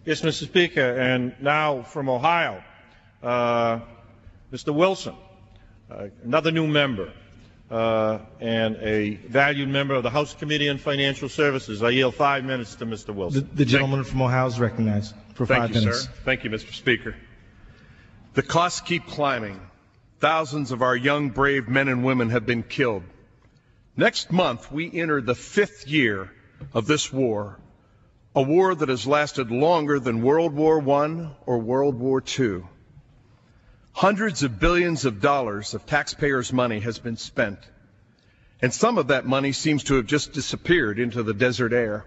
Yes, Mr. Speaker, and now from Ohio, Mr. Wilson, another new member and a valued member of the House Committee on Financial Services. I yield 5 minutes to Mr. Wilson. The gentleman from Ohio is recognized for 5 minutes. Sir. Thank you, Mr. Speaker. The costs keep climbing. Thousands of our young, brave men and women have been killed. Next month, we enter the 5th year of this war, a war that has lasted longer than World War I or World War II. Hundreds of billions of dollars of taxpayers' money has been spent, and some of that money seems to have just disappeared into the desert air.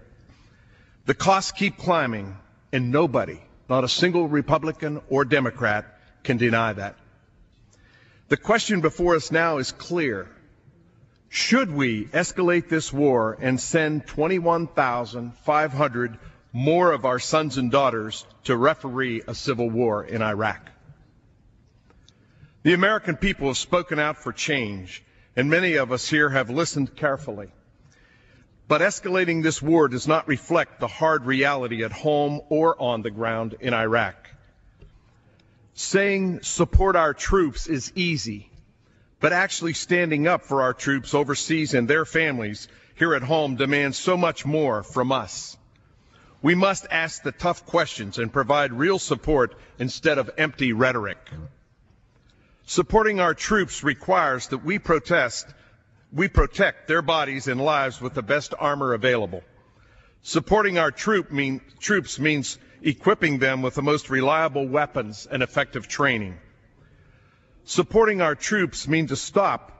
The costs keep climbing, and nobody, not a single Republican or Democrat, can deny that. The question before us now is clear. Should we escalate this war and send 21,500 more of our sons and daughters to referee a civil war in Iraq? The American people have spoken out for change, and many of us here have listened carefully. But escalating this war does not reflect the hard reality at home or on the ground in Iraq. Saying support our troops is easy, but actually standing up for our troops overseas and their families here at home demands so much more from us. We must ask the tough questions and provide real support instead of empty rhetoric. Supporting our troops requires that we protect their bodies and lives with the best armor available. Supporting our troops means equipping them with the most reliable weapons and effective training. Supporting our troops means to stop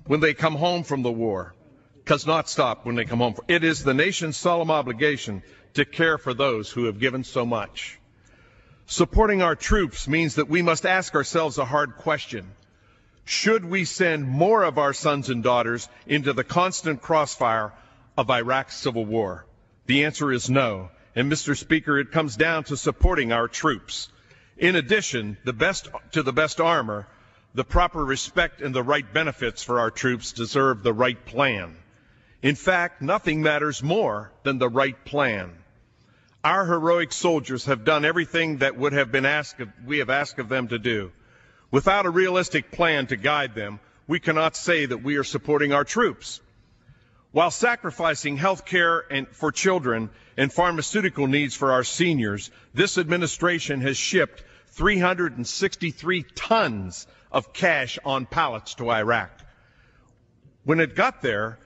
when they come home from the war, does not stop when they come home. It is the nation's solemn obligation to care for those who have given so much. Supporting our troops means that we must ask ourselves a hard question. Should we send more of our sons and daughters into the constant crossfire of Iraq's civil war? The answer is no. And Mr. Speaker, it comes down to supporting our troops. In addition, the best armor, the proper respect and the right benefits for our troops deserve the right plan. In fact, nothing matters more than the right plan. Our heroic soldiers have done everything that we have asked of them to do. Without a realistic plan to guide them, we cannot say that we are supporting our troops. While sacrificing health care for children and pharmaceutical needs for our seniors, this administration has shipped 363 tons of cash on pallets to Iraq. When it got there,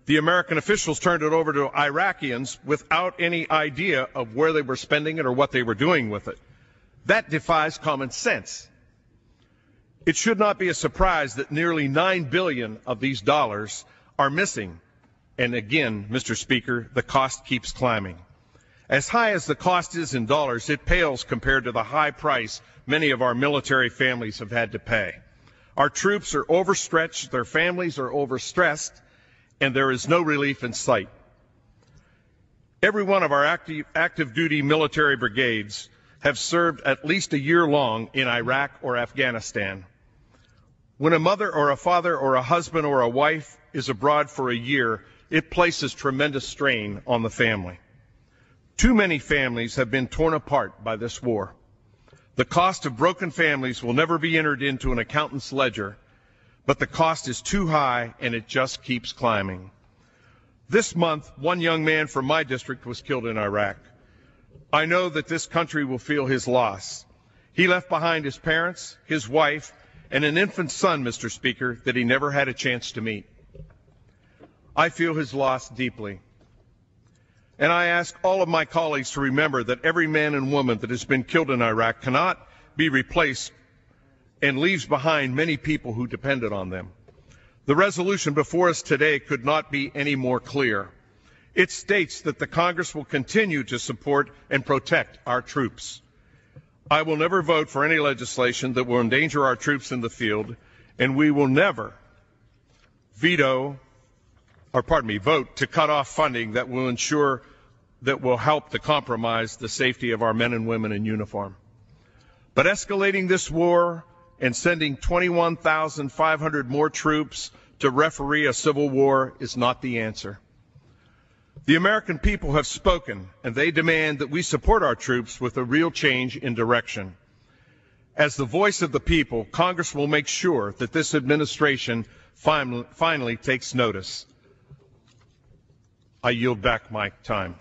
the American officials turned it over to Iraqians without any idea of where they were spending it or what they were doing with it. That defies common sense. It should not be a surprise that nearly $9 billion of these dollars are missing. And again, Mr. Speaker, the cost keeps climbing. As high as the cost is in dollars, it pales compared to the high price many of our military families have had to pay. Our troops are overstretched, their families are overstressed, and there is no relief in sight. Every one of our active duty military brigades have served at least a year long in Iraq or Afghanistan. When a mother or a father or a husband or a wife is abroad for a year, it places tremendous strain on the family. Too many families have been torn apart by this war. The cost of broken families will never be entered into an accountant's ledger, but the cost is too high and it just keeps climbing. This month, one young man from my district was killed in Iraq. I know that this country will feel his loss. He left behind his parents, his wife, and an infant son, Mr. Speaker, that he never had a chance to meet. I feel his loss deeply. And I ask all of my colleagues to remember that every man and woman that has been killed in Iraq cannot be replaced and leaves behind many people who depended on them. The resolution before us today could not be any more clear. It states that the Congress will continue to support and protect our troops. I will never vote for any legislation that will endanger our troops in the field, and we will never vote to cut off funding that will help to compromise the safety of our men and women in uniform. But escalating this war and sending 21,500 more troops to referee a civil war is not the answer. The American people have spoken, and they demand that we support our troops with a real change in direction. As the voice of the people, Congress will make sure that this administration finally takes notice. I yield back my time.